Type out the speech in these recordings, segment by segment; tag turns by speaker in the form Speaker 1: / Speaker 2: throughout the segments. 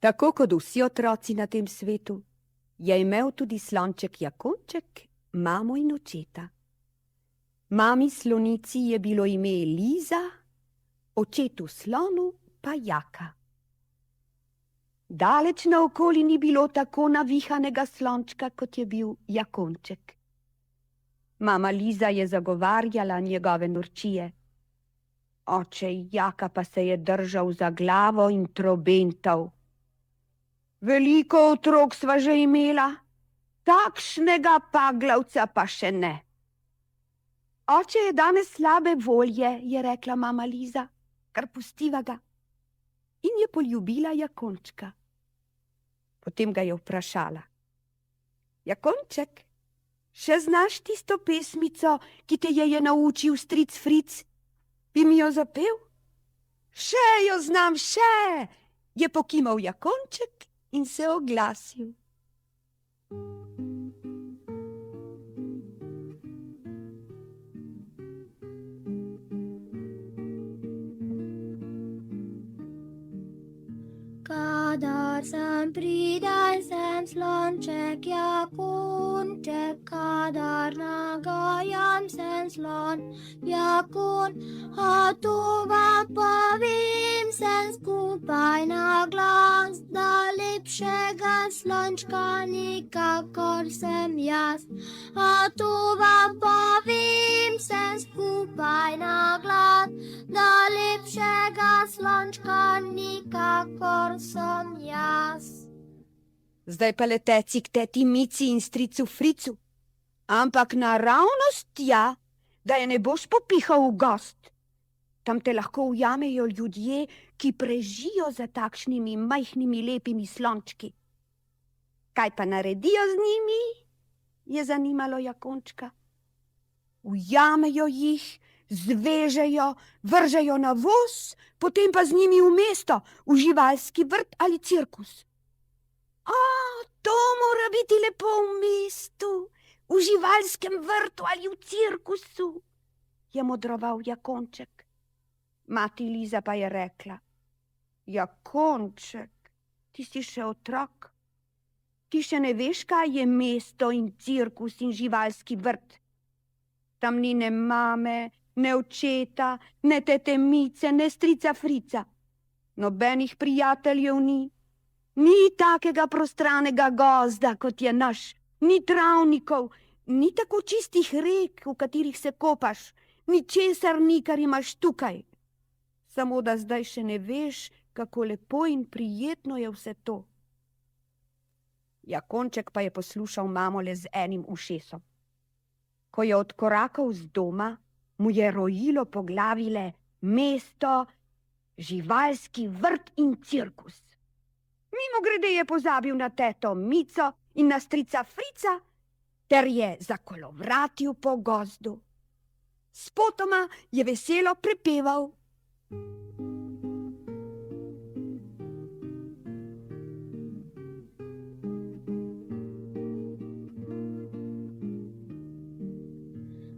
Speaker 1: Tako kot vsi otroci na tem svetu, je imel tudi slonček Jakonček mamo in očeta. Mami slonici je bilo ime Liza, očetu slonu pa Jaka. Daleč naokoli ni bilo tako navihanega slončka, kot je bil Jakonček. Mama Liza je zagovarjala njegove norčije. Oče Jaka pa se je držal za glavo in trobental. Veliko otrok sva že imela, takšnega paglavca pa še ne. Oče je danes slabe volje, je rekla mama Liza, kar pustiva ga. In je poljubila Jakončka. Potem ga je vprašala. Jakonček, še znaš tisto pesmico, ki te je naučil stric Fric? Bi mi jo zapel? Še jo znam, še, je pokimal Jakonček in se oglasil.
Speaker 2: Kadar sem priden, sem slonček Jakonček, kadar nagajam, sem slon Jakon, a to vam povem, sem skupaj na glas, da lepšega slončka nikakor sem jaz. A to vam povem, sem skupaj na glas, da lepšega slončka nikakor sem jaz.
Speaker 1: Zdaj pa leteci k teti Mici in stricu Fricu, ampak naravnost tja, da je ne boš popihal v gost. Tam te lahko ujamejo ljudje, ki prežijo za takšnimi majhnimi lepimi slončki. Kaj pa naredijo z njimi? Je zanimalo Jakončka. Ujamejo jih, zvežejo, vržejo na voz, potem pa z njimi v mesto, v živalski vrt ali cirkus. A, to mora biti lepo v mestu, v živalskem vrtu ali v cirkusu, je modroval Jakonček. Mati Liza pa je rekla, Jakonček, ti si še otrok. Ti še ne veš, kaj je mesto in cirkus in živalski vrt. Tam ni ne mame, ne očeta, ne tete Mice, ne strica Frica. Nobenih prijateljev ni. Ni takega prostranega gozda, kot je naš. Ni travnikov, ni tako čistih rek, v katerih se kopaš. Ničesar ni, kar imaš tukaj. Samo da zdaj še ne veš, kako lepo in prijetno je vse to. Jakonček pa je poslušal mamo le z enim ušesom. Ko je odkorakal z doma, mu je rojilo po glavi le mesto, živalski vrt in cirkus. Mimogrede je pozabil na teto Mico in na strica Frica ter je zakolovratil po gozdu. Spotoma je veselo prepeval.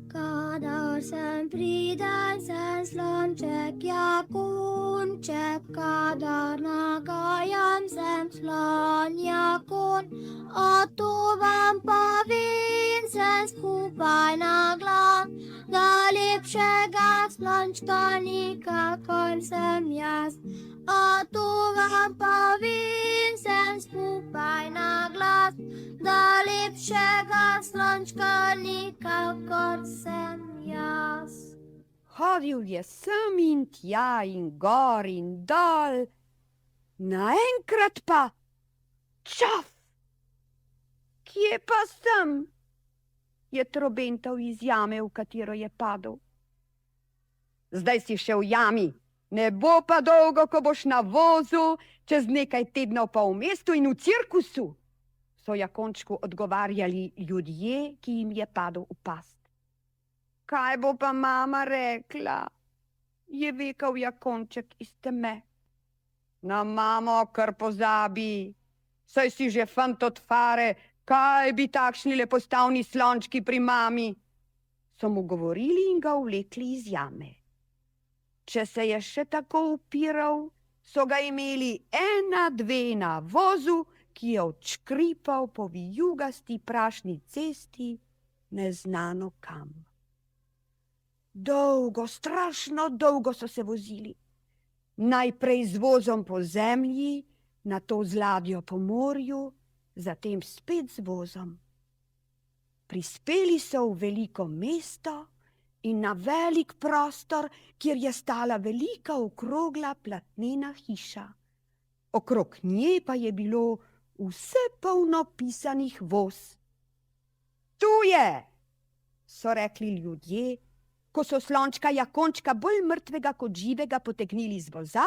Speaker 2: Kadar sem priden, sem slonček Jakonček, kadar nagajam, sem slon Jakon. A to vam povem, sem skupaj na glas, da lepšega slončka nikakor sem jaz. A to vam povem, sem skupaj na glas, da lepšega slončka nikakor sem jaz.
Speaker 1: Hodil je sem in tja in gor in dol, naenkrat pa čaf! Kje pa sem? Je trobental iz jame, v katero je padel. Zdaj si še v jami, ne bo pa dolgo, ko boš na vozu, čez nekaj tednov pa v mestu in v cirkusu, so Jakončku odgovarjali ljudje, ki jim je padel v past. Kaj bo pa mama rekla? Je vekal Jakonček iz teme. Na mamo kar pozabi, saj si že fant od fare, kaj bi takšni lepostavni slončki pri mami? So mu govorili in ga vlekli iz jame. Če se je še tako upiral, so ga imeli 1, 2 na vozu, ki je odškripal po vijugasti prašni cesti neznano kam. Dolgo, strašno dolgo so se vozili. Najprej z vozom po zemlji, nato z ladjo po morju, zatem spet z vozom. Prispeli so v veliko mesto in na velik prostor, kjer je stala velika okrogla platnena hiša. Okrog nje pa je bilo vse polno pisanih voz. Tu je, so rekli ljudje, ko so slončka Jakončka bolj mrtvega kot živega potegnili z voza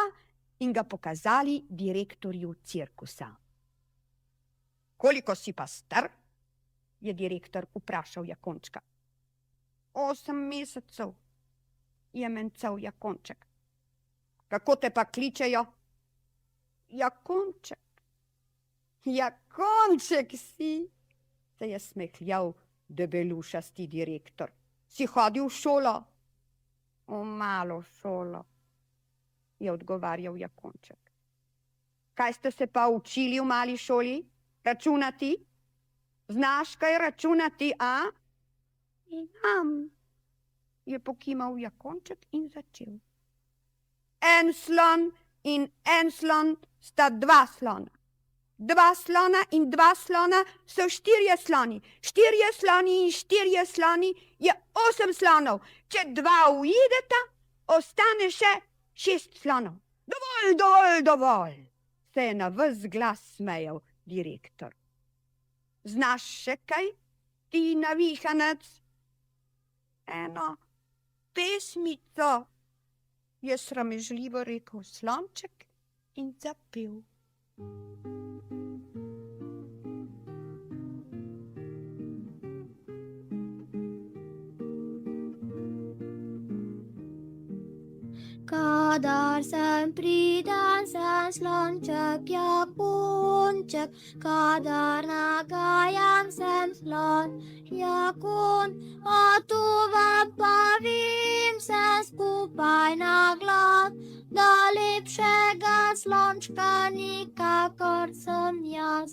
Speaker 1: in ga pokazali direktorju cirkusa. Koliko si pa star? Je direktor vprašal Jakončka. 8 mesecev, je mencal Jakonček. Kako te pa kličejo? Jakonček. Jakonček si, se je smehljal debelušasti direktor. Si hodil v šolo? V malo šolo, je odgovarjal Jakonček. Kaj ste se pa učili v mali šoli? Računati? Znaš kaj računati, a? Znam, je pokimal Jakonček in začel. En slon in en slon sta 2 slona. 2 slona in 2 slona so 4 sloni. 4 sloni in 4 sloni je 8 slonov. Če 2 uideta, ostane še 6 slonov. Dovolj, dovolj, dovolj, se je na ves glas smejal direktor. Znaš še kaj, ti navihanec? Eno pesmico, je sramežljivo rekel slonček in zapel.
Speaker 2: Kadar sem priden, sem slonček Jakonček, kadar nagajam, sem slon Jakon, a tu vam povem se skupaj na glas, da lepšega slončka nikakor sem jaz.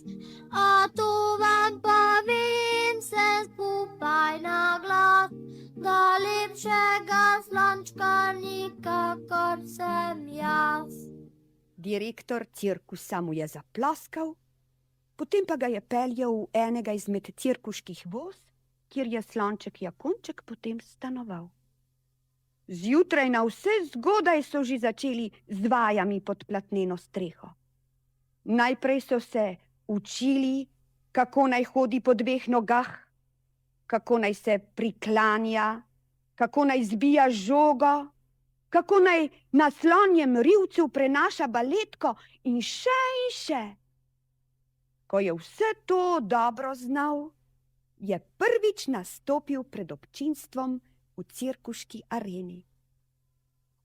Speaker 2: A tu vam povem se skupaj na glas, da lepšega slončka nikakor sem jaz.
Speaker 1: Direktor cirkusa mu je zaploskal, potem pa ga je peljal v enega izmed cirkuških voz, kjer je slonček Jakonček potem stanoval. Zjutraj na vse zgodaj so že začeli z vajami pod platneno streho. Najprej so se učili, kako naj hodi po 2 nogah, kako naj se priklanja, kako naj zbija žogo, kako naj na slonjem rivcu prenaša baletko in še. Ko je vse to dobro znal, je prvič nastopil pred občinstvom v cirkuški areni.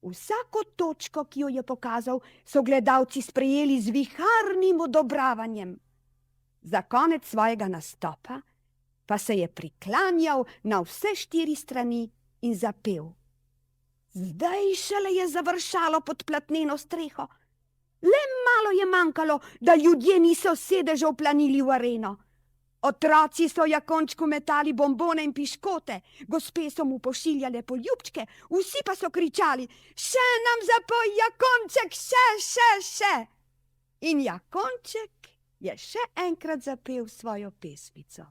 Speaker 1: Vsako točko, ki jo je pokazal, so gledalci sprejeli z viharnim odobravanjem. Za konec svojega nastopa pa se je priklanjal na vse 4 strani in zapel. Zdaj šele je završalo pod platneno streho. Le malo je manjkalo, da ljudje niso sedežev planili v areno. Otroci so Jakončku metali bombone in piškote, gospe so mu pošiljale poljubčke, vsi pa so kričali: še nam zapoj, Jakonček, še! In Jakonček je še enkrat zapel svojo pesmico.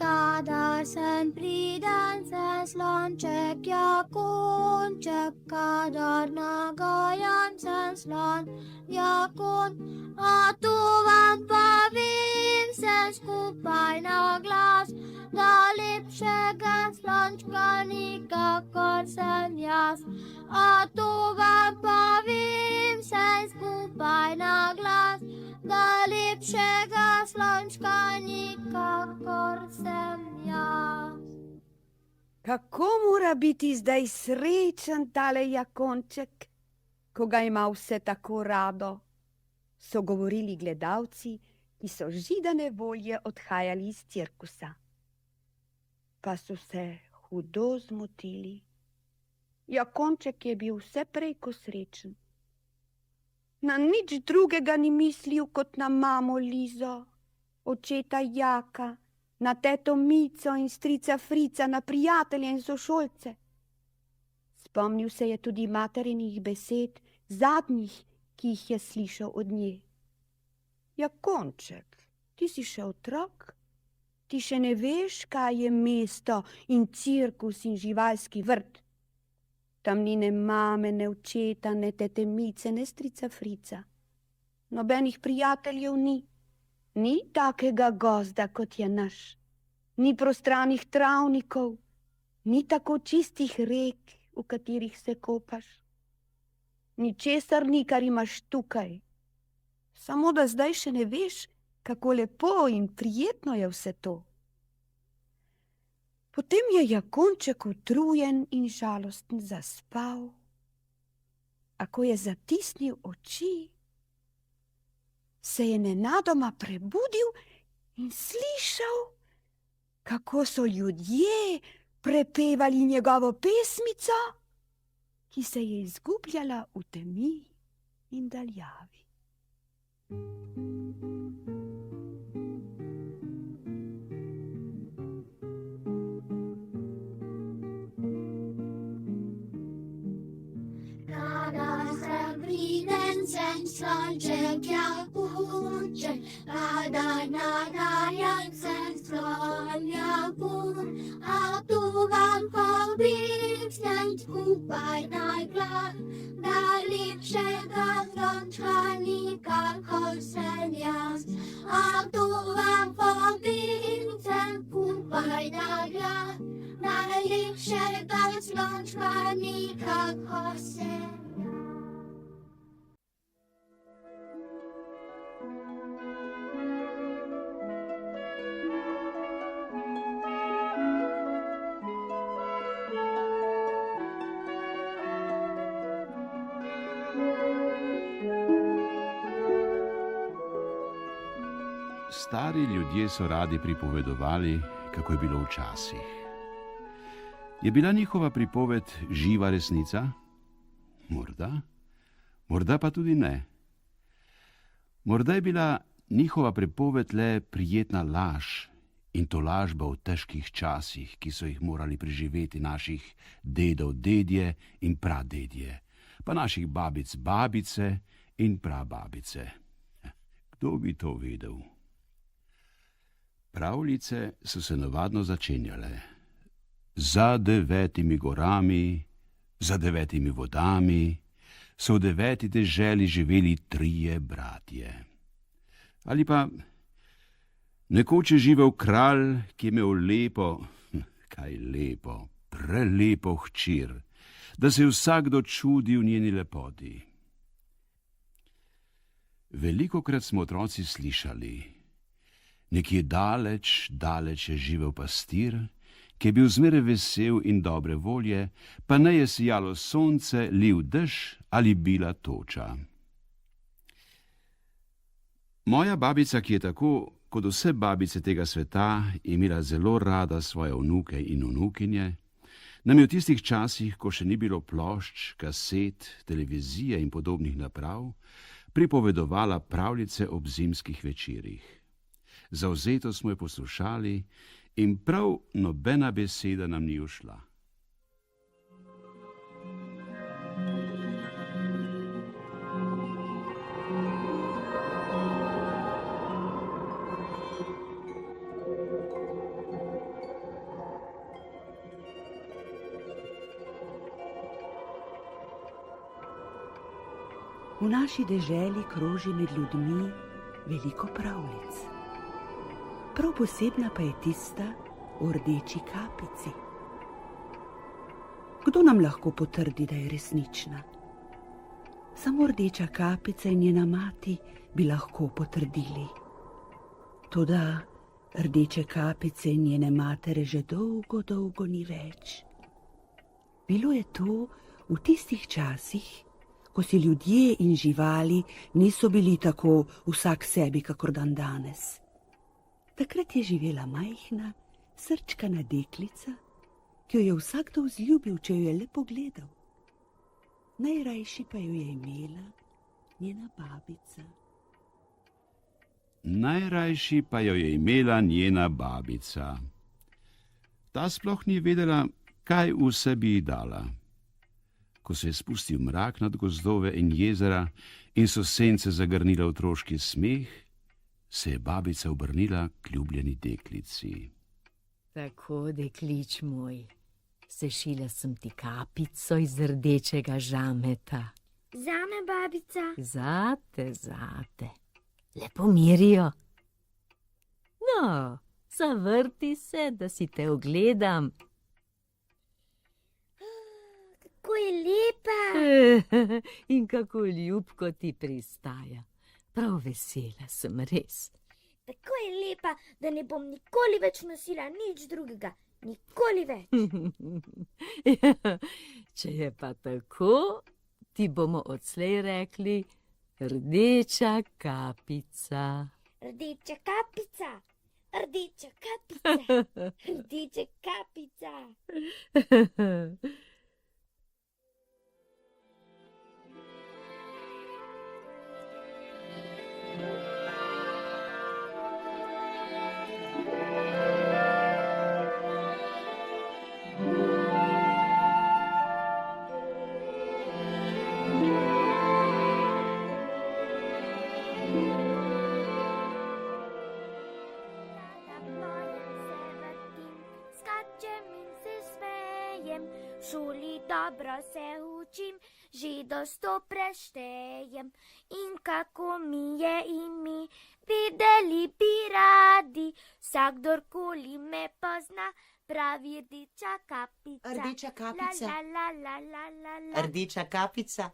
Speaker 2: Kadar sem priden, sem slonček Jakonček, kadar nagajam, sem slon Jakon, a tu vam povem sem skupaj na glas, da lepšega slončka nikakor sem jaz. A tu vam povem sem skupaj na glas, da lepšega slončka nikakor sem jaz.
Speaker 1: Kako mora biti zdaj srečen tale Jakonček, ko ga ima vse tako rado, so govorili gledalci, ki so židane volje odhajali iz cirkusa. Pa so se hudo zmotili. Jakonček je bil vse prej ko srečen. Na nič drugega ni mislil kot na mamo Lizo, očeta Jaka, na teto Mico in strica Frica, na prijatelje in sošolce. Spomnil se je tudi materinih besed, zadnjih, ki jih je slišal od nje. Jakonček, ti si še otrok? Ti še ne veš, kaj je mesto in cirkus in živalski vrt. Tam ni ne mame, ne očeta, ne tete Mice, ne strica Frica. Nobenih prijateljev ni. Ni takega gozda, kot je naš. Ni prostranih travnikov, ni tako čistih rek, v katerih se kopaš. Ničesar ni, kar imaš tukaj. Samo da zdaj še ne veš, kako lepo in prijetno je vse to. Potem je Jakonček utrujen in žalosten zaspal, a ko je zatisnil oči, se je nenadoma prebudil in slišal, kako so ljudje prepevali njegovo pesmico, ki se je izgubljala v temi in daljavi.
Speaker 2: Sen slonček japunček, pada nadajan sen slon japun, a tu vam pobігнем skupaj najglas, da lepšega slončka nikakor sem jaz. A tu vam pobігнем skupaj najglas, da lepšega slončka nikakor sem jaz.
Speaker 3: Stari ljudje so radi pripovedovali, kako je bilo včasih. Je bila njihova pripoved živa resnica? Morda, morda pa tudi ne. Morda je bila njihova pripoved le prijetna laž in to lažba v težkih časih, ki so jih morali preživeti naših dedov dedje in pradedje, pa naših babic babice in prababice. Kdo bi to vedel? Pravljice so se navadno začenjale. Za 9 gorami, za 9 vodami so v 9 deželi živeli 3 bratje. Ali pa nekoč je živel kralj, ki je imel lepo, kaj lepo, prelepo hčer, da se je vsakdo čudil njeni lepoti. Velikokrat smo otroci slišali, nekje daleč, daleč je živel pastir, ki je bil zmeraj vesel in dobre volje, pa ne je sijalo sonce, lil dež ali bila toča. Moja babica, ki je tako kot vse babice tega sveta imela zelo rada svoje vnuke in vnukinje, nam je v tistih časih, ko še ni bilo plošč, kaset, televizije in podobnih naprav, pripovedovala pravljice ob zimskih večerih. Zavzeto smo jo poslušali in prav nobena beseda nam ni ušla.
Speaker 4: V naši deželi kroži med ljudmi veliko pravljic. Prav posebna pa je tista o rdeči kapici. Kdo nam lahko potrdi, da je resnična? Samo rdeča kapica in njena mati bi lahko potrdili. Toda rdeče kapice in njene matere že dolgo, dolgo ni več. Bilo je to v tistih časih, ko si ljudje in živali niso bili tako vsak sebi, kakor dan danes. Takrat je živela majhna, srčkana deklica, ki jo je vsakdo vzljubil, če jo je le pogledal. Najrajši pa jo je imela njena babica.
Speaker 3: Najrajši pa jo je imela njena babica. Ta sploh ni vedela, kaj vse bi ji dala. Ko se je spustil mrak nad gozdove in jezera in so sence zagrnila otroški smeh, se je babica obrnila k ljubljeni deklici.
Speaker 5: Tako, deklič moj, sešila sem ti kapico iz rdečega žameta.
Speaker 2: Zame, babica.
Speaker 5: Zate. Lepo mirijo. No, zavrti se, da si te ogledam.
Speaker 2: Kako je lepa.
Speaker 5: In kako ljubko ti pristaja. Prav vesela sem, res.
Speaker 2: Tako je lepa, da ne bom nikoli več nosila nič drugega. Nikoli več.
Speaker 5: Če je pa tako, ti bomo odslej rekli rdeča kapica.
Speaker 2: Rdeča kapica. Rdeča kapica. Rdeča kapica. Šoli dobro se učim, že do 100 preštejem. In kako mi je ime, videli bi radi, vsakdorkoli me pozna, pravi rdeča kapica.
Speaker 6: Rdeča kapica.
Speaker 2: La.
Speaker 6: Rdeča kapica.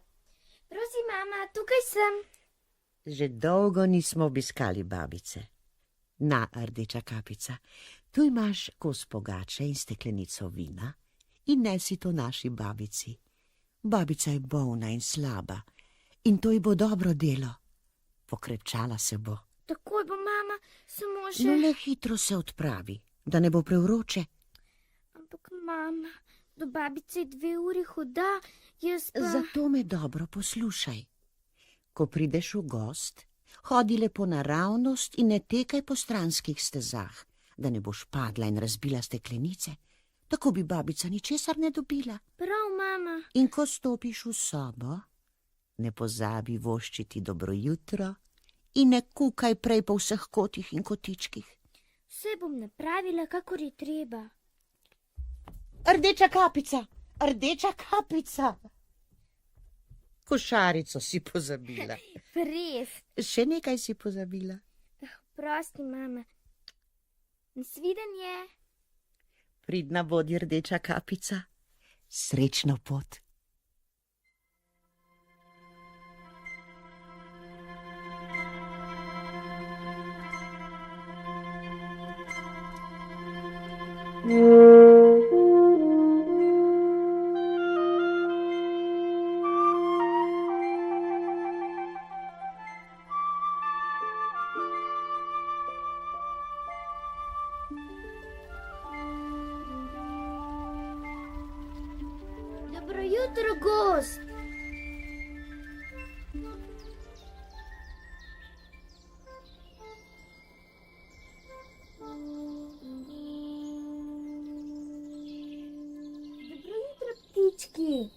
Speaker 2: Prosim, mama, tukaj sem.
Speaker 6: Že dolgo nismo obiskali babice. Na, rdeča kapica, tu imaš kos pogače in steklenico vina in nesi to naši babici. Babica je bolna in slaba in to ji bo dobro delo. Pokrepčala se bo.
Speaker 2: Takoj bo, mama, samo še...
Speaker 6: No, le hitro se odpravi, da ne bo prevroče.
Speaker 2: Ampak, mama, do babice 2 uri hoda, jaz pa...
Speaker 6: Zato me dobro poslušaj. Ko prideš v gost, hodi lepo naravnost in ne tekaj po stranskih stezah, da ne boš padla in razbila steklenice. Tako bi babica ničesar ne dobila.
Speaker 2: Prav, mama.
Speaker 6: In ko stopiš v sobo, ne pozabi voščiti dobro jutro in ne kukaj prej po vseh kotih in kotičkih.
Speaker 2: Vse bom napravila, kakor je treba.
Speaker 6: Rdeča kapica, rdeča kapica. Košarico si pozabila.
Speaker 2: Res.
Speaker 6: Še nekaj si pozabila.
Speaker 2: Prosti, mama. Nasvidenje.
Speaker 6: Pridna bodi, rdeča kapica. Srečno pot.
Speaker 2: Dobro jutro, gost. Dobro jutro, ptički.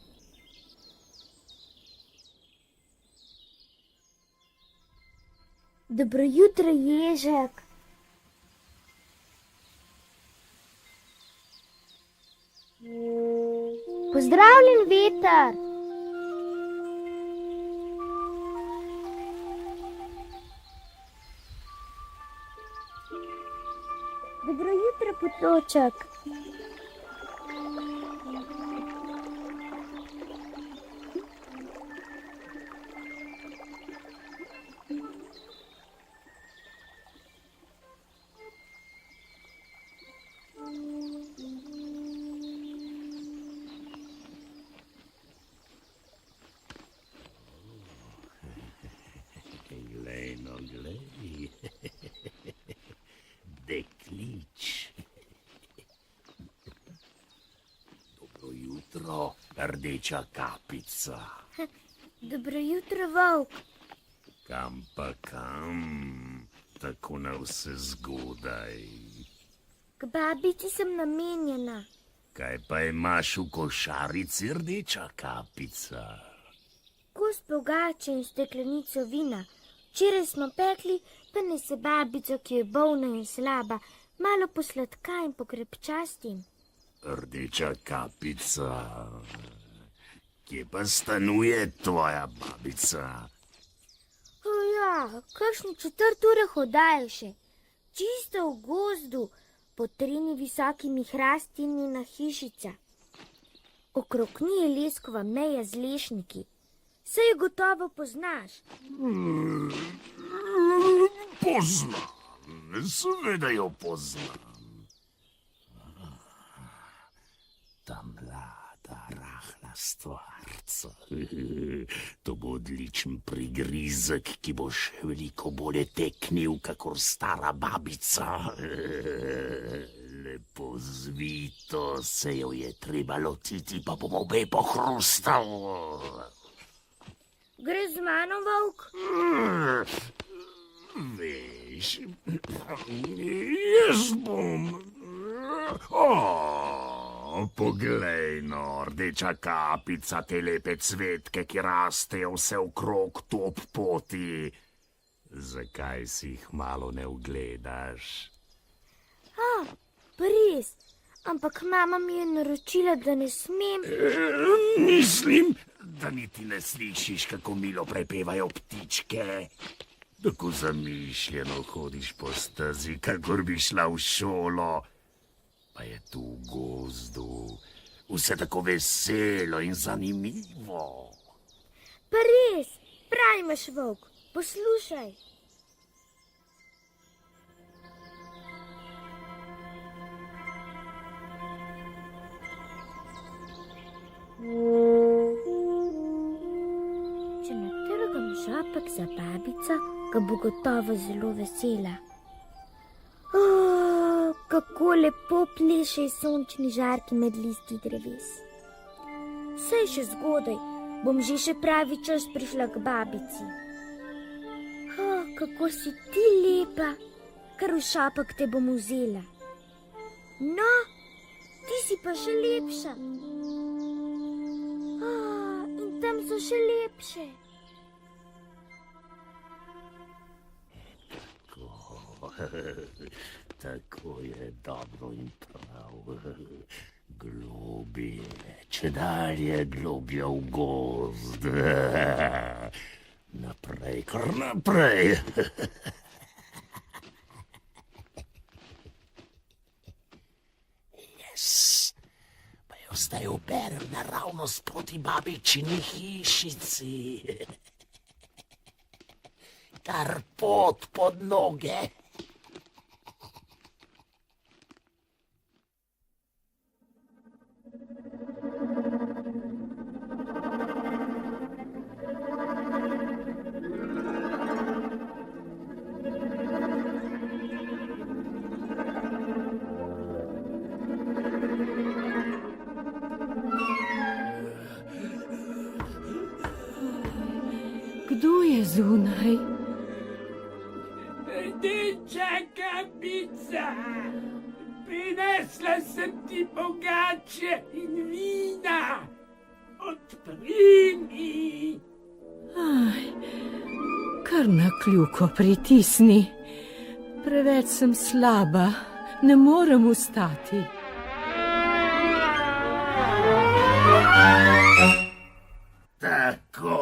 Speaker 2: Dobro jutro, ježek. Pozdravljen, veter. Dobro jutro, potoček.
Speaker 7: jutro, Rdeča kapica.
Speaker 2: Dobro jutro, Volk.
Speaker 7: Kam pa kam, tako na vse zgodaj.
Speaker 2: K babici sem namenjena.
Speaker 7: Kaj pa imaš v košarici, Rdeča kapica?
Speaker 2: Kos pogače in steklenico vina. Včeraj smo pekli, pa ne se babico, ki je bolna in slaba, malo posladka in pokrepčastim.
Speaker 7: Rdeča kapica, kje pa stanuje tvoja babica?
Speaker 2: O ja, kakšne 4 ure hodajo še. Čisto v gozdu, pod 3 visokimi hrasti in njena hišica. Okrog nje je leskova meja z lešniki. Se jo gotovo poznaš.
Speaker 7: Poznam, seveda jo poznam. Ta mlada, rahla stvarca. To bo odličen prigrizek, ki bo še veliko bolje teknil, kakor stara babica. Lepo zvito se jo je treba lotiti, pa bomo obe pohrustali.
Speaker 2: Gre z mano, Volk?
Speaker 7: Veš, jaz bom... Poglej no, Rdeča kapica, te lepe cvetke, ki rastejo vse okrog top poti. Zakaj si jih malo ne ugledaš?
Speaker 2: Res, ampak mama mi je naročila, da ne smem.
Speaker 7: Mislim, da niti ne slišiš, kako milo prepevajo ptičke. Tako zamišljeno hodiš po stezi, kakor bi šla v šolo. Pa je tu v gozdu vse tako veselo in zanimivo.
Speaker 2: Pa res, prav imaš, Volk, poslušaj. Če natrgam šopek za babico, ga bo gotovo zelo vesela. Kako lepo plešejo sončni žarki med listi dreves. Saj še zgodaj, bom že pravi čas prišla k babici. Kako si ti lepa, kar v šopek te bom vzela. No, ti si pa še lepša. In tam so še lepše.
Speaker 7: Tako je dobro in prav. Globje, čedalje globje v gozd. Naprej, kar naprej. Pa jo zdaj oberem naravnost proti babičini hišici. Kar pot pod noge.
Speaker 5: Kdo je zunaj?
Speaker 8: Rdeča kapica, prinesla sem ti pogače in vina. Odpri mi.
Speaker 5: Kar na kljuko pritisni. Preveč sem slaba, ne morem vstati.
Speaker 7: Tako.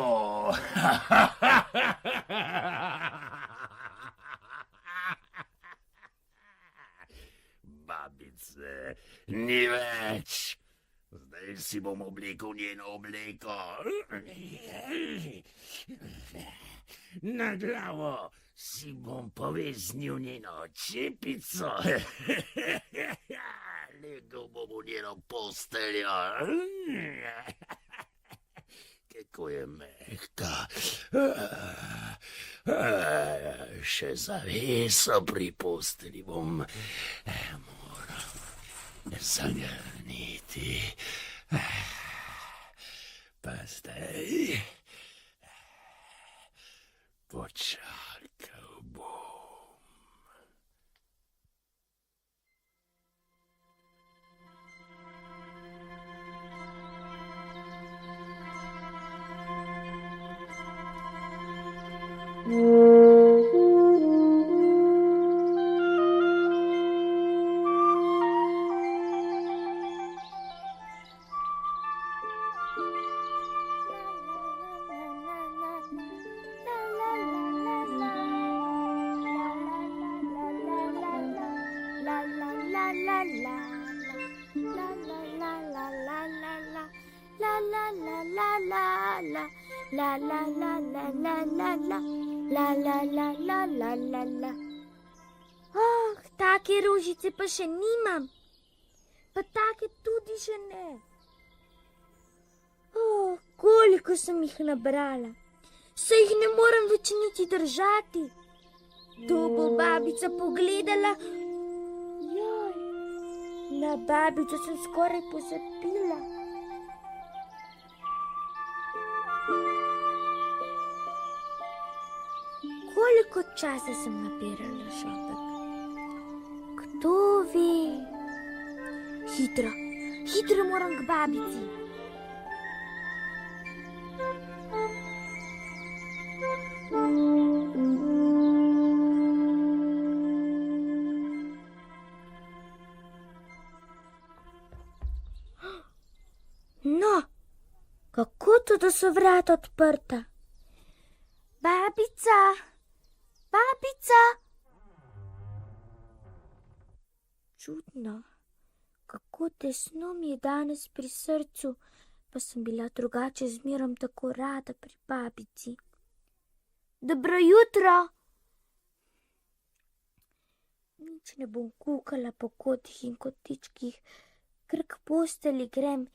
Speaker 7: Babice, ni več. Zdaj si bom oblekel njeno obleko. Na glavo si bom poveznil njeno čepico. Legel bom v njeno posteljo. Kako je mehka. Še zaveso pri postelji bom moral zagrniti. zdaj počakal bom.
Speaker 2: Take rožice pa še nimam, pa take tudi še ne. Koliko sem jih nabrala, se jih ne morem več niti držati. To bo babica pogledala. Joj, na babico sem skoraj pozabila. Koliko časa sem nabirala šopek? Kdo ve? Hitro, hitro moram k babici. No, kako to, da so vrata odprta? Babica, babica! Čudno, kako tesno mi je danes pri srcu, pa sem bila drugače zmerom tako rada pri babici. Dobro jutro! Nič ne bom kukala po kotih in kotičkih, kar k posteli grem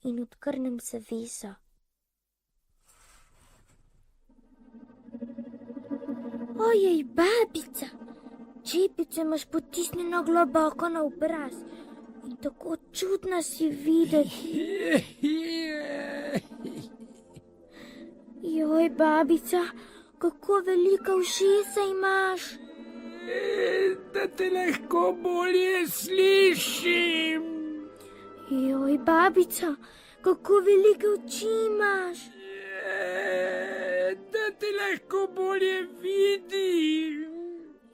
Speaker 2: in odkrnem zaveso. Ojej, babica, čepico imaš potisnjeno globoko na obraz in tako čudna si videti. Joj, babica, kako velika ušesa imaš.
Speaker 8: Da te lahko bolje slišim.
Speaker 2: Joj, babica, kako velike oči imaš.
Speaker 8: Da te lahko bolje vidim.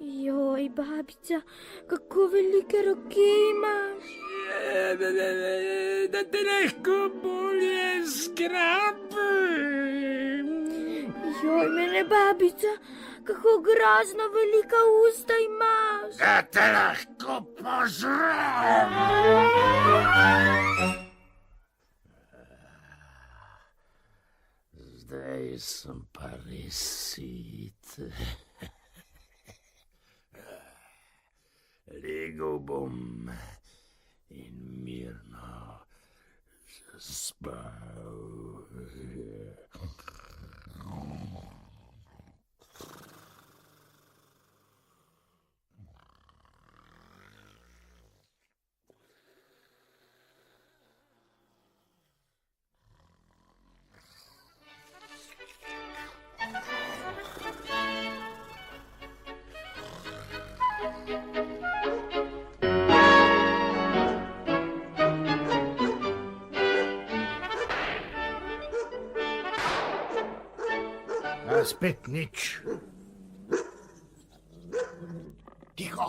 Speaker 2: Joj, babica, kako velike roke imaš.
Speaker 8: Da te lahko bolje zgrabim.
Speaker 2: Joj, mene, babica, kako grozno velika usta imaš.
Speaker 7: Da te lahko požrem. Zdaj sem pa res sit. Legel bom in mirno zaspal. A spet nič. Tiho.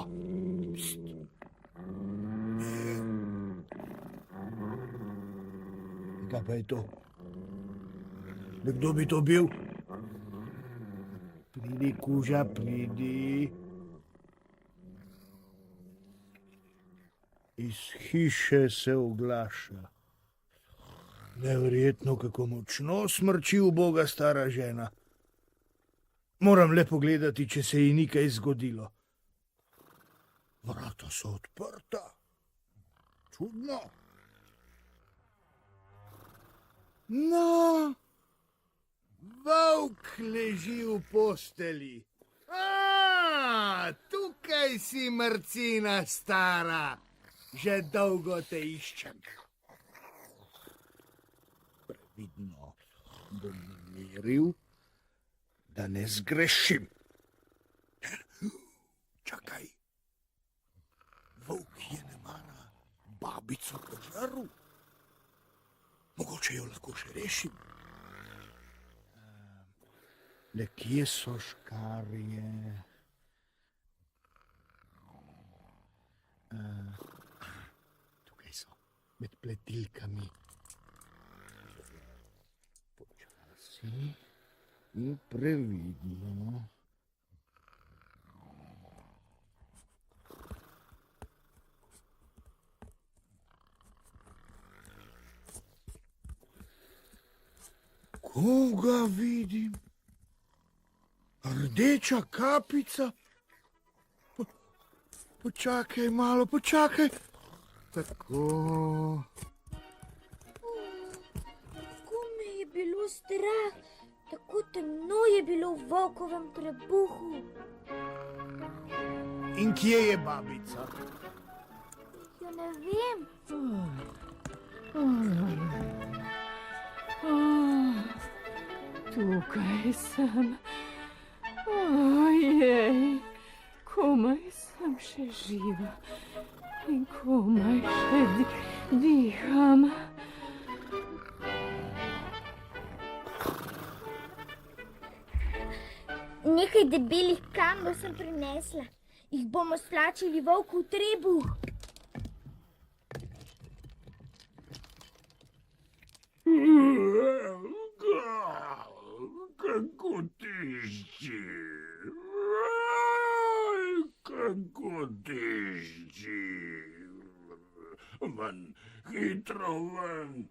Speaker 7: Pst. Kaj pa je to? Kdo bi to bil? Pridi, kuža, pridi. Iz hiše se oglaša. Neverjetno, kako močno smrči uboga stara žena. Moram le pogledati, če se ji ni kaj zgodilo. Vrata so odprta. Čudno. No, volk leži v posteli. Tukaj si, Marcina stara. Že dolgo te iščem. Previdno. bom meril, da ne zgrešim. Čakaj, volk je nemara babico požaril. Mogoče jo lahko še rešim. Le kje so škarje? Tukaj so, med pletilkami. Počasi in previdno. Koga vidim? Rdeča kapica? Počakaj malo, počakaj. Tako.
Speaker 2: Kako me je bilo strah, tako temno je bilo v volkovem trebuhu.
Speaker 7: In kje je babica?
Speaker 2: Ja ne vem.
Speaker 5: Tukaj sem. Ojej, komaj sem še živa in komaj še diham.
Speaker 2: Nekaj debelih kamnov sem prinesla. Jih bomo stlačili volku v trebuh.
Speaker 7: Kako tišči. Kako tišči. Ven, hitro ven.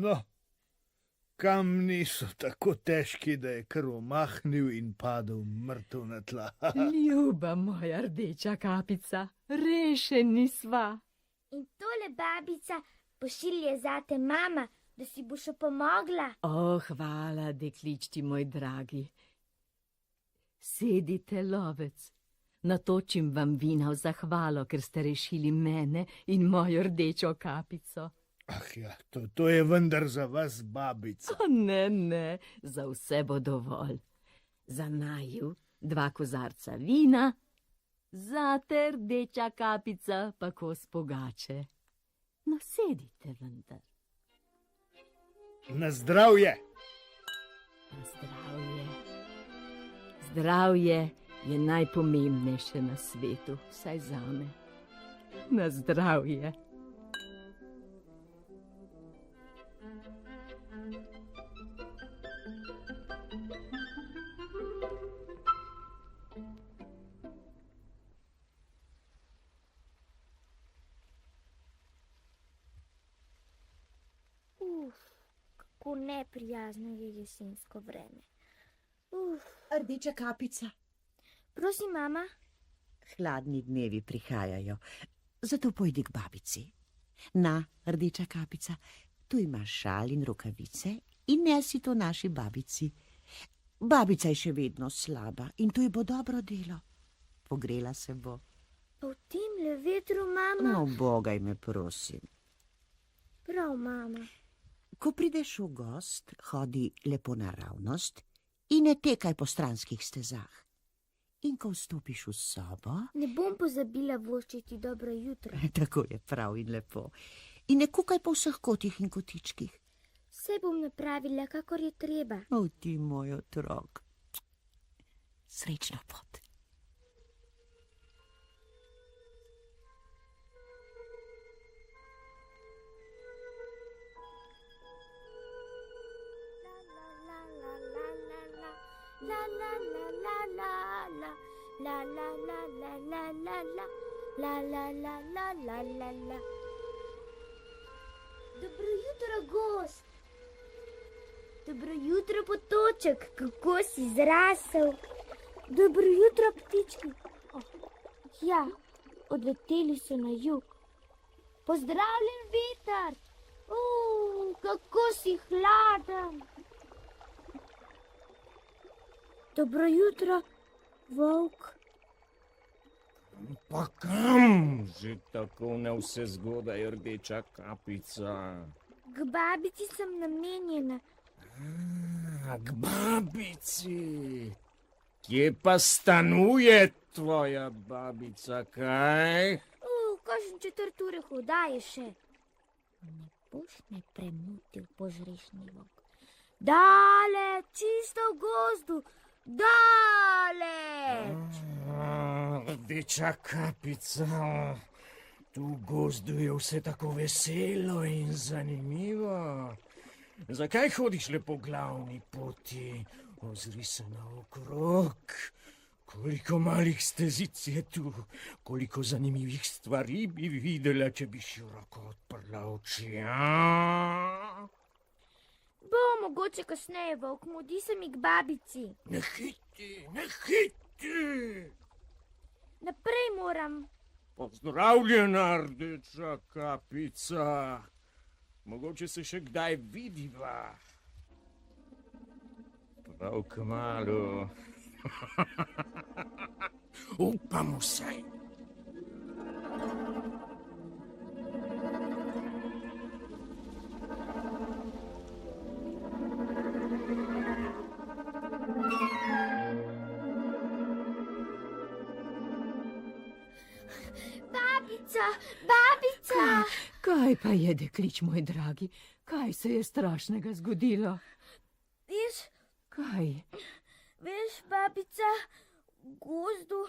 Speaker 7: No, kamni so tako težki, da je kar omahnil in padel mrtev na tla.
Speaker 5: Ljuba moja rdeča kapica, rešeni sva.
Speaker 2: In tole babica pošilje zate mama, da si boš pomogla.
Speaker 5: O, hvala, deklički moj dragi. Sedite, lovec. Natočim vam vina v zahvalo, ker ste rešili mene in mojo rdečo kapico.
Speaker 7: Ah ja, to je vendar za vas, babica.
Speaker 5: O, ne, za vse bo dovolj. Za naju 2 kozarca vina, zate rdeča kapica pa kos pogače. No, sedite vendar.
Speaker 7: Na zdravje.
Speaker 5: Na zdravje. Zdravje je najpomembnejše na svetu, vsaj zame. Na zdravje.
Speaker 2: Kako neprijazno je jesensko vreme.
Speaker 6: Rdeča kapica.
Speaker 2: Prosim, mama.
Speaker 6: Hladni dnevi prihajajo, zato pojdi k babici. Na, rdeča kapica, tu imaš šal in rokavice in nesi to naši babici. Babica je še vedno slaba in to ji bo dobro delo. Pogrela se bo.
Speaker 2: Pa v tem le vetru, mama.
Speaker 6: No, bogaj me prosim.
Speaker 2: Prav, mama.
Speaker 6: Ko prideš v gost, hodi lepo naravnost in ne tekaj po stranskih stezah. In ko vstopiš v sobo...
Speaker 2: Ne bom pozabila voščiti dobro jutro.
Speaker 6: Tako je prav in lepo. In ne kukaj po vseh kotih in kotičkih.
Speaker 2: Vse bom napravila, kakor je treba.
Speaker 6: O, ti moj otrok. Srečna pot.
Speaker 2: La la la la la la la la la la la la la la la la la la la. Dobro jutro, gost. Dobro jutro, potoček, kako si zrasel. Dobro jutro, ptički. Ja, odleteli so na jug. Pozdravljen, veter. Kako si hladen. Dobro jutro, volk.
Speaker 8: Pa kam že tako na vse zgodaj, Rdeča kapica?
Speaker 2: K babici sem namenjena.
Speaker 8: K babici. Kje pa stanuje tvoja babica, kaj?
Speaker 2: Kažem 4 ure hodaje še. Ne boš me premutil, požrešnjivok. Daleč, čisto v gozdu, daleč.
Speaker 8: Rdeča kapica, tu v gozdu je vse tako veselo in zanimivo. Zakaj hodiš le po glavni poti? Ozri se naokrog. Koliko malih stezic je tu, koliko zanimivih stvari bi videla, če bi široko odprla oči.
Speaker 2: Bo mogoče kasneje, volk, mudi se mi k babici.
Speaker 8: Ne hiti, ne hiti.
Speaker 2: Naprej moram.
Speaker 8: Pozdravljena, Rdeča kapica. Mogoče se še kdaj vidiva. Prav kmalu. Upam vsaj.
Speaker 2: Babica, babica!
Speaker 5: Kaj pa je, deklič moj dragi? Kaj se je strašnega zgodilo?
Speaker 2: Veš,
Speaker 5: Kaj?
Speaker 2: veš, babica, v gozdu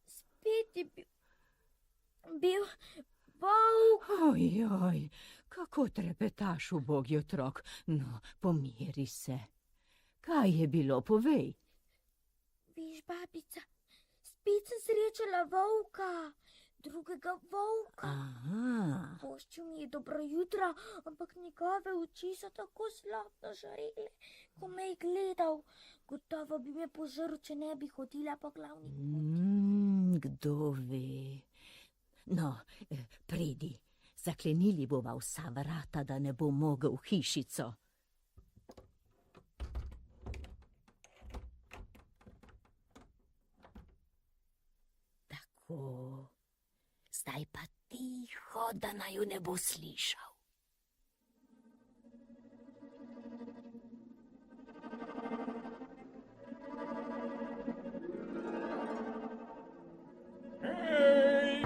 Speaker 2: spet je bil volk.
Speaker 5: Ojoj, kako trepetaš, ubogi otrok. No, pomiri se. Kaj je bilo, povej.
Speaker 2: Veš, babica, spet sem srečala volka, drugega volka.
Speaker 5: Aha,
Speaker 2: Poščil mi je dobro jutro, ampak njegove oči so tako slabno žarele, ko me je gledal. Gotovo bi me požrl, če ne bi hodila po glavni poti.
Speaker 5: kdo ve. No, pridi, zaklenili bova vsa vrata, da ne bo mogel v hišico. Tako, zdaj pa tiho, da naju ne bo slišal.
Speaker 8: Hej,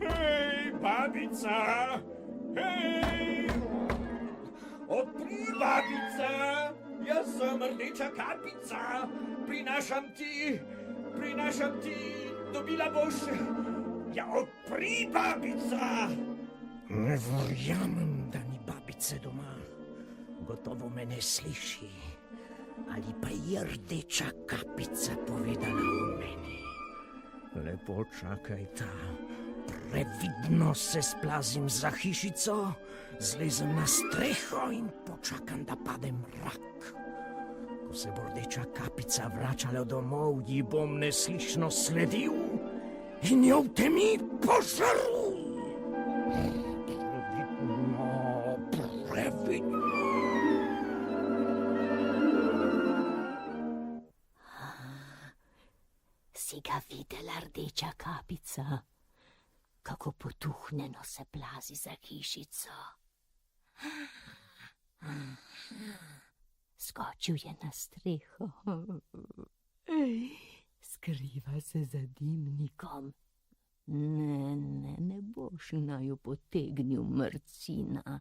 Speaker 8: hej, babica, hej! Odpri, babica, jaz sem Rdeča kapica, prinašam ti, dobila boš. Ja, odpri, babica! Ne verjamem, da ni babice doma. Gotovo me ne sliši. Ali pa je Rdeča kapica povedala o meni. Lepo čakaj ta. Previdno se splazim za hišico, zlezem na streho in počakam, da pade mrak. Ko se bo Rdeča kapica vračala domov, ji bom neslišno sledil in jo v temi požrl. Previdno.
Speaker 5: Si ga videla, Rdeča kapica? Kako potuhnjeno se plazi za hišico. Skočil je na streho. Skriva se za dimnikom. Ne boš naju potegnil, mrcina.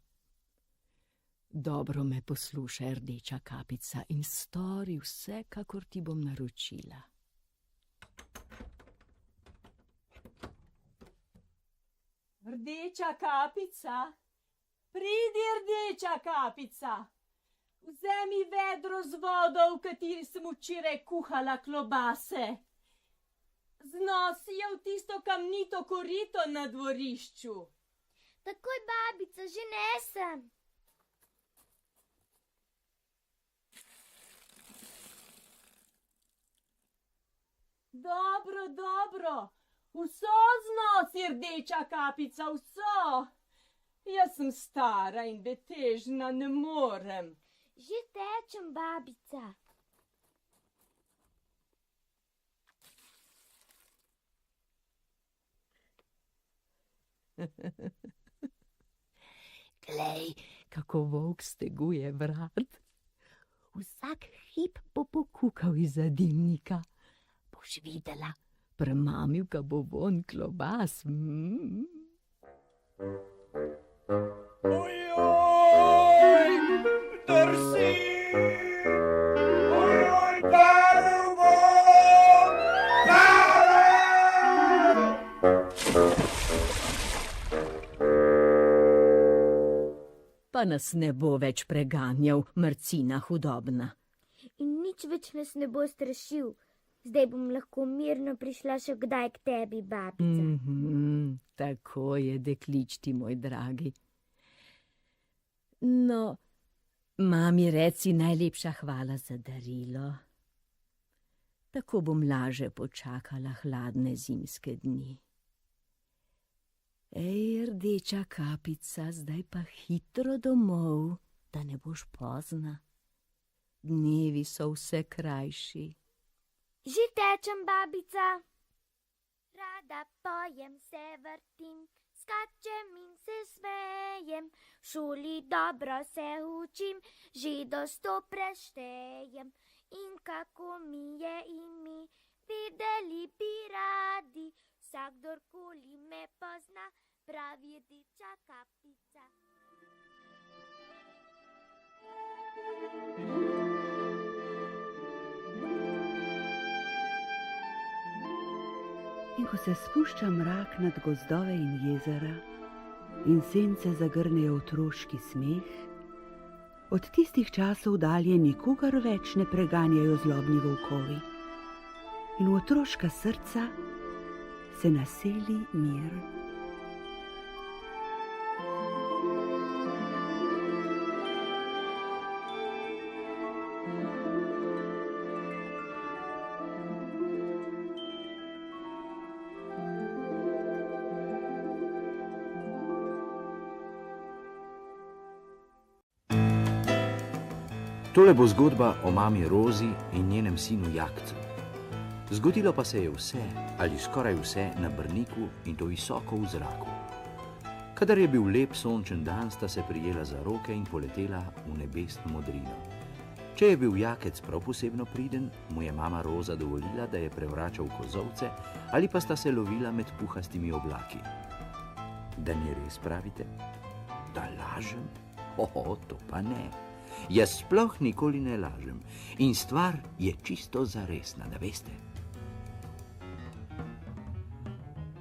Speaker 5: Dobro me poslušaj, Rdeča kapica, in stori vse, kakor ti bom naročila.
Speaker 9: Rdeča kapica, pridi, Rdeča kapica. Vzemi vedro z vodo, v kateri sem včeraj kuhala klobase. Znosi jo v tisto kamnito korito na dvorišču.
Speaker 2: Takoj, babica, že nesem.
Speaker 9: Dobro. Vso znosi, Rdeča kapica, vso. Jaz sem stara in betežna, ne morem.
Speaker 2: Že tečem, babica.
Speaker 5: Glej, kako volk steguje vrat. Vsak hip bo pokukal izza dimnika. Boš videla, premamil ga bo vonj klobas.
Speaker 8: Ojoj, drsi! Ojoj, parubo!
Speaker 5: Pa nas ne bo več preganjal, mrcina hudobna.
Speaker 2: In nič več nas ne bo strašil. Zdaj bom lahko mirno prišla še kdaj k tebi, babica.
Speaker 5: Tako je, dekličti, moj dragi. No, mami reci najlepša hvala za darilo. Tako bom laže počakala hladne zimske dni. Ej, rdeča kapica, zdaj pa hitro domov, da ne boš pozna. Dnevi so vse krajši.
Speaker 2: Že tečem, babica. Rada pojem, se vrtim, skačem in se smejem. V šoli dobro se učim, že do 100 preštejem. In kako mi je ime, videli bi radi. Vsakdorkoli me pozna, pravi rdeča kapica.
Speaker 4: In ko se spušča mrak nad gozdove in jezera in sence zagrnejo otroški smeh, od tistih časov dalje nikogar več ne preganjajo zlobni volkovi. In v otroška srca se naseli mir.
Speaker 10: Tole bo zgodba o mami Rozi in njenem sinu Jakcu. Zgodilo pa se je vse, ali skoraj vse, na Brniku in to visoko v zraku. Kadar je bil lep sončen dan, sta se prijela za roke in poletela v nebesno modrino. Če je bil Jakec prav posebno priden, mu je mama Roza dovolila, da je prevračal kozolce, ali pa sta se lovila med puhastimi oblaki. Da ni res, pravite? Da lažem? To pa ne. Jaz sploh nikoli ne lažem in stvar je čisto zaresna, da veste.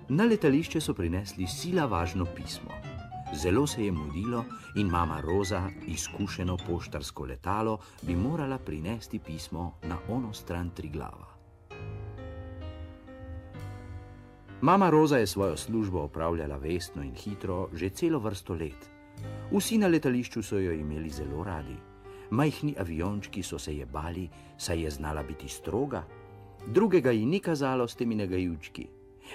Speaker 10: Na letališče so prinesli sila važno pismo. Zelo se je mudilo in mama Roza, izkušeno poštarsko letalo, bi morala prinesti pismo na ono stran Triglava. Mama Roza je svojo službo opravljala vestno in hitro že celo vrsto let. Vsi na letališču so jo imeli zelo radi. Majhni aviončki so se je bali, saj je znala biti stroga. Drugega ji ni kazalo s temi nagajučki.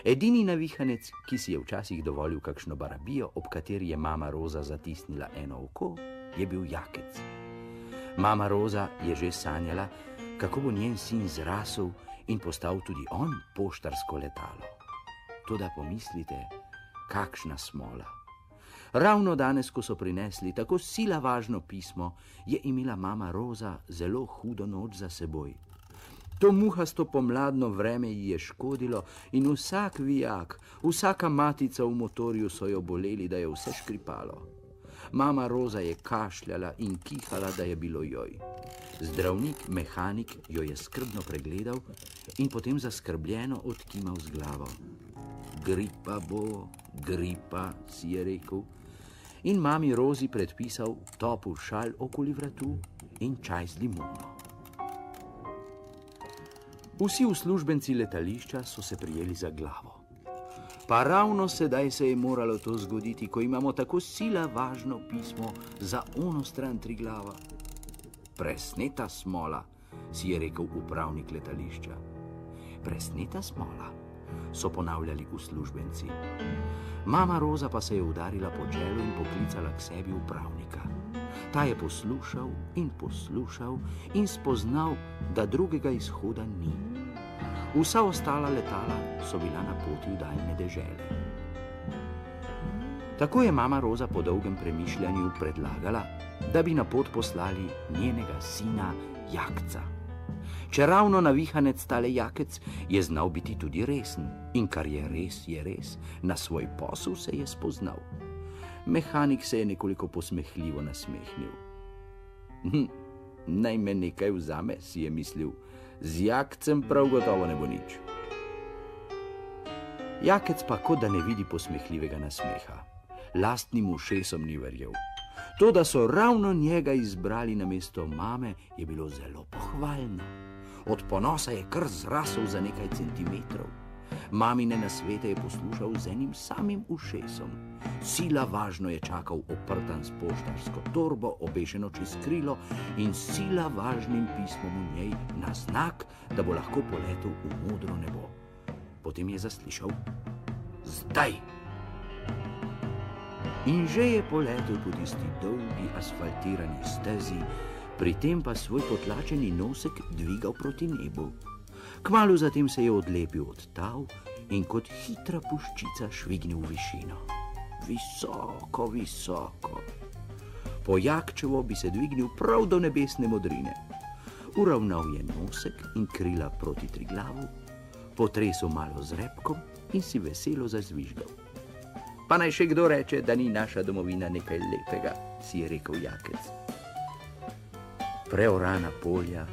Speaker 10: Edini navihanec, ki si je včasih dovolil kakšno barabijo, ob kateri je mama Roza zatisnila eno oko, je bil Jakec. Mama Roza je že sanjala, kako bo njen sin zrasel in postal tudi on poštarsko letalo. Toda pomislite, kakšna smola. Ravno danes, ko so prinesli tako sila važno pismo, je imela mama Roza zelo hudo noč za seboj. To muhasto pomladno vreme ji je škodilo in vsak vijak, vsaka matica v motorju so jo boleli, da je vse škripalo. Mama Roza je kašljala in kihala, da je bilo joj. Zdravnik, mehanik jo je skrbno pregledal in potem zaskrbljeno odkimal z glavo. Gripa bo, gripa, si je rekel. In mami Rozi predpisal topel šal okoli vratu in čaj z limono. Vsi uslužbenci letališča so se prijeli za glavo. Pa ravno sedaj se je moralo to zgoditi, ko imamo tako sila važno pismo za ono stran Triglava. Presneta smola, si je rekel upravnik letališča. Presneta smola, so ponavljali uslužbenci. Mama Roza pa se je udarila po čelu in poklicala k sebi upravnika. Ta je poslušal in spoznal, da drugega izhoda ni. Vsa ostala letala so bila na poti v daljne dežele. Tako je mama Roza po dolgem premišljanju predlagala, da bi na pot poslali njenega sina Jakca. Čeravno navihanec tale Jakec je znal biti tudi resen in kar je res, na svoj posel se je spoznal. Mehanik se je nekoliko posmehljivo nasmehnil. Naj me nekaj vzame, si je mislil, z Jakcem prav gotovo ne bo nič. Jakec pa kot da ne vidi posmehljivega nasmeha. Lastnim ušesom ni verjel. To, da so ravno njega izbrali namesto mame, je bilo zelo pohvalno. Od ponosa je kar zrasel za nekaj centimetrov. Mamine nasvete je poslušal z enim samim ušesom. Sila važno je čakal oprtan s poštarsko torbo, obešeno čez krilo in sila važnim pismom v njej na znak, da bo lahko poletel v modro nebo. Potem je zaslišal: zdaj! In že je poletel po tisti dolgi asfaltirani stezi, pri tem pa svoj potlačeni nosek dvigal proti nebu. Kmalu zatem se je odlepil od tal in kot hitra puščica švignil v višino. Visoko, visoko. Po Jakčevo bi se dvignil prav do nebesne modrine. Uravnal je nosek in krila proti Triglavu, potresel malo z repkom in si veselo zazvižgal. Pa naj še kdo reče, da ni naša domovina nekaj lepega, si je rekel Jakec. Preorana polja,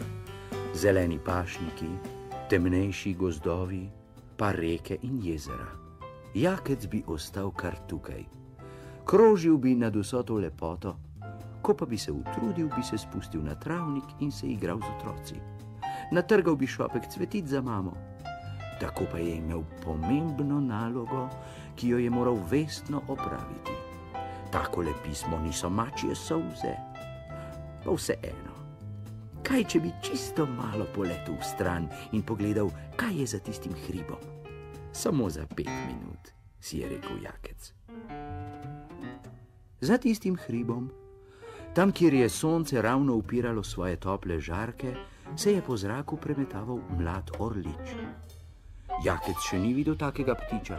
Speaker 10: zeleni pašniki, temnejši gozdovi, pa reke in jezera. Jakec bi ostal kar tukaj. Krožil bi nad vso to lepoto, ko pa bi se utrudil, bi se spustil na travnik in se igral z otroci. Natrgal bi šopek cvetic za mamo. Tako pa je imel pomembno nalogo, ki jo je moral vestno opraviti. Takole pismo niso mačje solze. Pa vseeno. Kaj, če bi čisto malo poletel v stran in pogledal, kaj je za tistim hribom? Samo za 5 minut, si je rekel Jakec. Za tistim hribom, tam, kjer je sonce ravno upiralo svoje tople žarke, se je po zraku premetaval mlad orlič. Jakec še ni videl takega ptiča,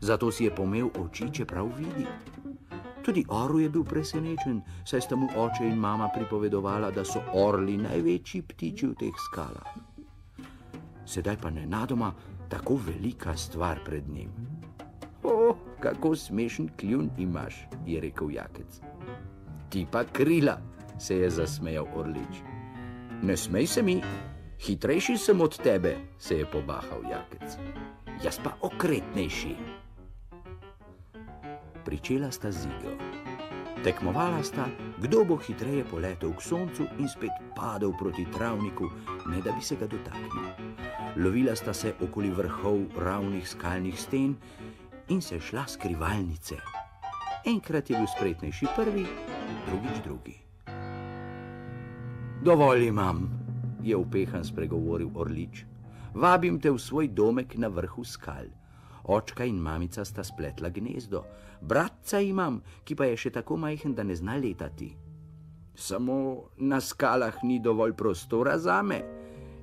Speaker 10: zato si je pomel oči, čeprav vidi. Tudi orel je bil presenečen, saj sta mu oče in mama pripovedovala, da so orli največji ptiči v teh skalah. Sedaj pa nenadoma tako velika stvar pred njim. O, kako smešen kljun imaš, je rekel Jakec. Ti pa krila, se je zasmejal orlič. Ne smej se mi, hitrejši sem od tebe, se je pobahal Jakec. Jaz pa okretnejši. Pričela sta z igro. Tekmovala sta, kdo bo hitreje poletel k soncu in spet padel proti travniku, ne da bi se ga dotaknil. Lovila sta se okoli vrhov ravnih skalnih sten in se šla skrivalnice. Enkrat je bil spretnejši prvi, drugič drugi. Dovolj imam, je upehan spregovoril orlič. Vabim te v svoj domek na vrhu skal. Očka in mamica sta spletla gnezdo. Bratca imam, ki pa je še tako majhen, da ne zna letati. Samo na skalah ni dovolj prostora zame.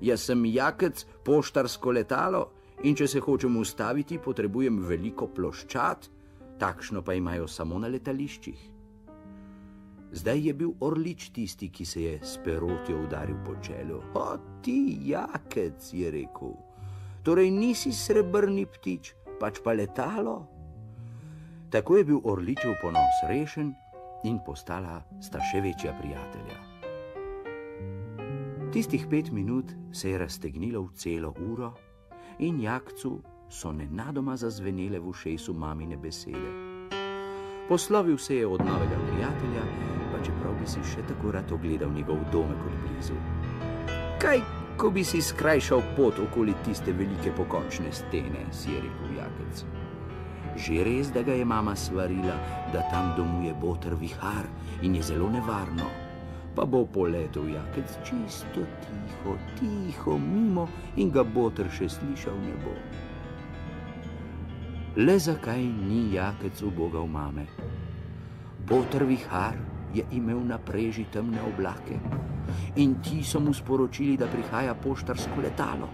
Speaker 10: Jaz sem Jakec, poštarsko letalo, in če se hočem ustaviti, potrebujem veliko ploščad, takšno pa imajo samo na letališčih. Zdaj je bil orlič tisti, ki se je s perotjo udaril po čelu. O, ti Jakec, je rekel. Torej nisi srebrni ptič, pač pa letalo? Tako je bil orličev ponos rešen in postala sta še večja prijatelja. Tistih 5 minut se je raztegnilo v celo uro in Jakcu so nenadoma zazvenele v ušesu mamine besede. Poslovil se je od novega prijatelja, pa čeprav bi si še tako rad ogledal njegov domek od blizu. Kaj, ko bi si skrajšal pot okoli tiste velike pokončne stene, si je rekel Jakec. Že res, da ga je mama svarila, da tam domuje boter vihar in je zelo nevarno. Pa bo poletel Jakec čisto tiho mimo in ga boter še slišal ne bo. Le zakaj ni Jakec ubogal mame? Boter vihar je imel na preži temne oblake in ti so mu sporočili, da prihaja poštarsko letalo.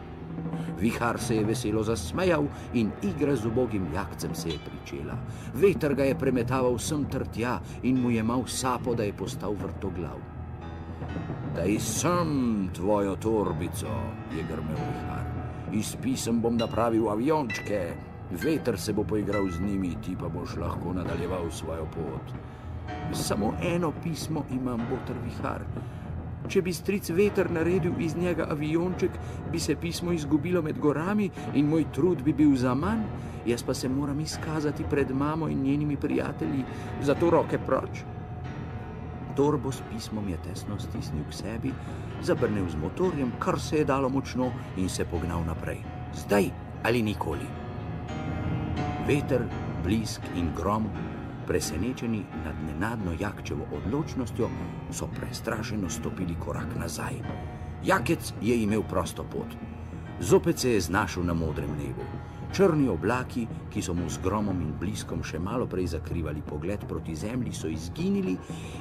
Speaker 10: Vihar se je veselo zasmejal in igra z ubogim jakcem se je pričela. Veter ga je premetaval sem ter tja in mu je mal sapo, da je postal vrtoglav. Daj sem tvojo torbico, je grmel vihar. Iz pisem bom napravil aviončke. Veter se bo poigral z njimi, ti pa boš lahko nadaljeval svojo pot. Samo eno pismo imam, boter vihar. Če bi stric Veter naredil iz njega avionček, bi se pismo izgubilo med gorami in moj trud bi bil zaman, jaz pa se moram izkazati pred mamo in njenimi prijatelji, zato roke proč. Torbo s pismom je tesno stisnil k sebi, zabrnel z motorjem, kar se je dalo močno in se pognal naprej. Zdaj ali nikoli. Veter, blisk in grom, presenečeni nad nenadno Jakčevo odločnostjo, so prestrašeno stopili korak nazaj. Jakec je imel prosto pot. Zopet se je znašel na modrem nebu. Črni oblaki, ki so mu z gromom in bliskom še malo prej zakrivali pogled proti zemlji, so izginili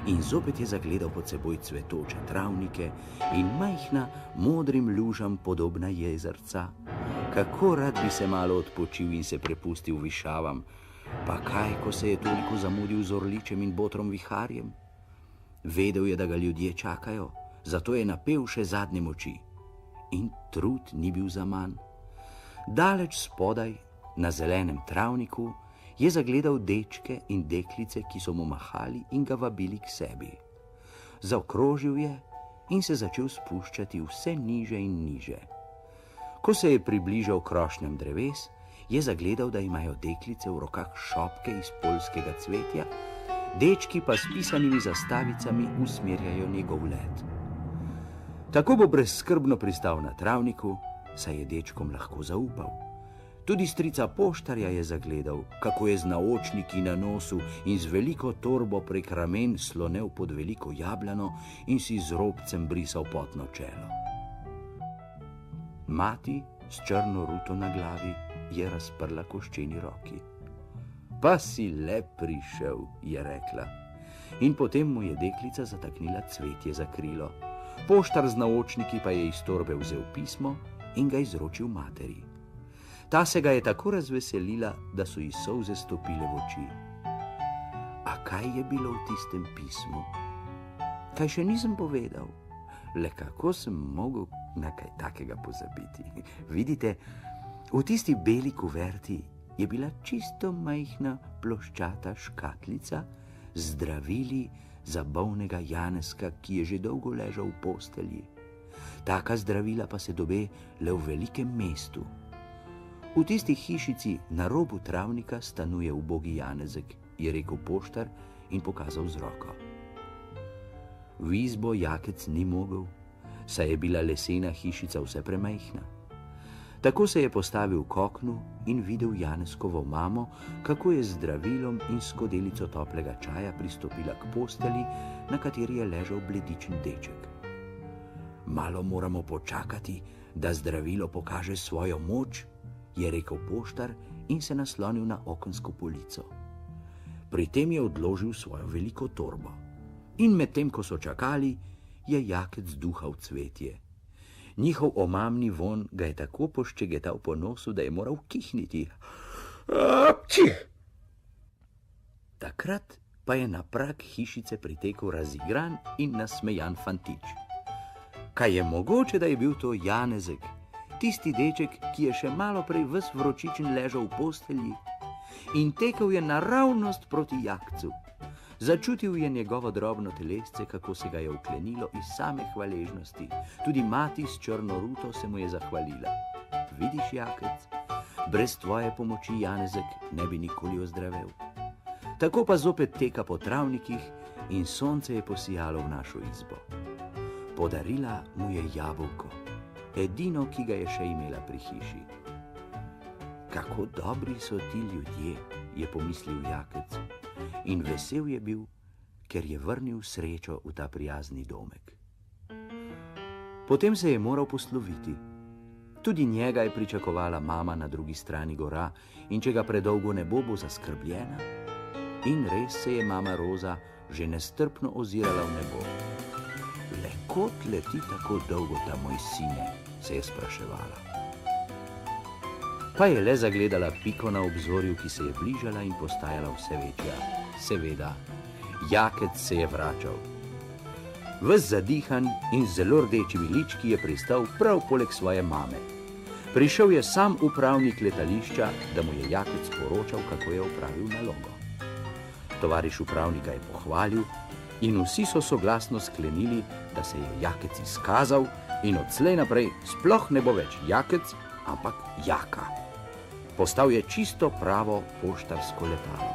Speaker 10: in zopet je zagledal pod seboj cvetoče travnike in majhna, modrim lužam podobna jezerca. Kako rad bi se malo odpočil in se prepustil višavam, pa kaj, ko se je toliko zamudil z orličem in botrom viharjem? Vedel je, da ga ljudje čakajo, zato je napel še zadnje moči. In trud ni bil zaman. Daleč spodaj, na zelenem travniku, je zagledal dečke in deklice, ki so mu mahali in ga vabili k sebi. Zaokrožil je in se začel spuščati vse niže in niže. Ko se je približal krošnjam dreves, je zagledal, da imajo deklice v rokah šopke iz poljskega cvetja, dečki pa s pisanimi zastavicami usmerjajo njegov let. Tako bo brezskrbno pristal na travniku, saj je dečkom lahko zaupal. Tudi strica poštarja je zagledal, kako je z naočniki na nosu in z veliko torbo prek ramen slonel pod veliko jabljano in si z robcem brisal potno čelo. Mati s črno ruto na glavi je razprla koščeni roki. Pa si le prišel, je rekla. In potem mu je deklica zataknila cvetje za krilo. Poštar z naočniki pa je iz torbe vzel pismo in ga izročil materi. Ta se ga je tako razveselila, da so ji solze stopile v oči. A kaj je bilo v tistem pismu? Kaj še nisem povedal? Le kako sem mogel na kaj takega pozabiti? Vidite, v tisti beli kuverti je bila čisto majhna ploščata škatlica z zdravili za bolnega Janeska, ki je že dolgo ležal v postelji. Taka zdravila pa se dobe le v velikem mestu. V tisti hišici na robu travnika stanuje ubogi Janezek, je rekel poštar in pokazal z roko. V izbo Jakec ni mogel, saj je bila lesena hišica vse premajhna. Tako se je postavil k oknu in videl Janeskovo mamo, kako je z zdravilom in skodelico toplega čaja pristopila k posteli, na kateri je ležal bledičen deček. Malo moramo počakati, da zdravilo pokaže svojo moč, je rekel poštar in se naslonil na okensko polico. Pri tem je odložil svojo veliko torbo. In medtem, ko so čakali, je Jakec duhal cvetje. Njihov omamni von ga je tako poščegetal po nosu, da je moral kihniti. Apči! Takrat pa je na prag hišice pritekel razigran in nasmejan fantič. Kaj je mogoče, da je bil to Janezek, tisti deček, ki je še malo prej ves vročičen ležal v postelji in tekel je naravnost proti Jakcu. Začutil je njegovo drobno telesce, kako se ga je uklenilo iz same hvaležnosti. Tudi mati s črno ruto se mu je zahvalila. Vidiš, Jakec, brez tvoje pomoči Janezek ne bi nikoli ozdravel. Tako pa zopet teka po travnikih in sonce je posijalo v našo izbo. Podarila mu je jabolko, edino, ki ga je še imela pri hiši. Kako dobri so ti ljudje, je pomislil Jakec. In vesel je bil, ker je vrnil srečo v ta prijazni domek. Potem se je moral posloviti. Tudi njega je pričakovala mama na drugi strani gora in če ga predolgo ne bo, bo zaskrbljena. In res se je mama Roza že nestrpno ozirala v nebo. Le kot leti tako dolgo ta moj sine, se je spraševala. pa je le zagledala Piko na obzorju, ki se je bližala in postajala vse večja. Seveda, Jakec se je vračal. Ves zadihan in z zelo rdečimi lički je pristal prav poleg svoje mame. Prišel je sam upravnik letališča, da mu je Jakec poročal, kako je opravil nalogo. Tovariš upravnika je pohvalil in vsi so soglasno sklenili, da se je Jakec izkazal in odslej naprej sploh ne bo več Jakec, ampak Jaka. Postal je čisto pravo poštarsko letalo.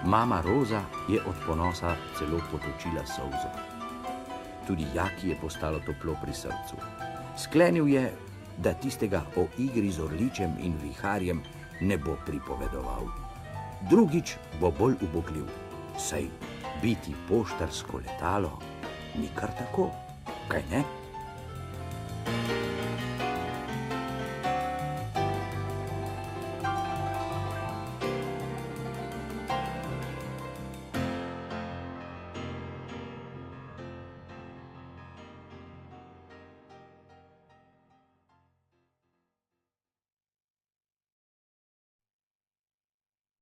Speaker 10: Mama Roza je od ponosa celo potočila solzo. Tudi Jaki je postalo toplo pri srcu. Sklenil je, da tistega o igri z orličem in viharjem ne bo pripovedoval. Drugič bo bolj ubogljiv, saj biti poštarsko letalo ni kar tako, kaj ne?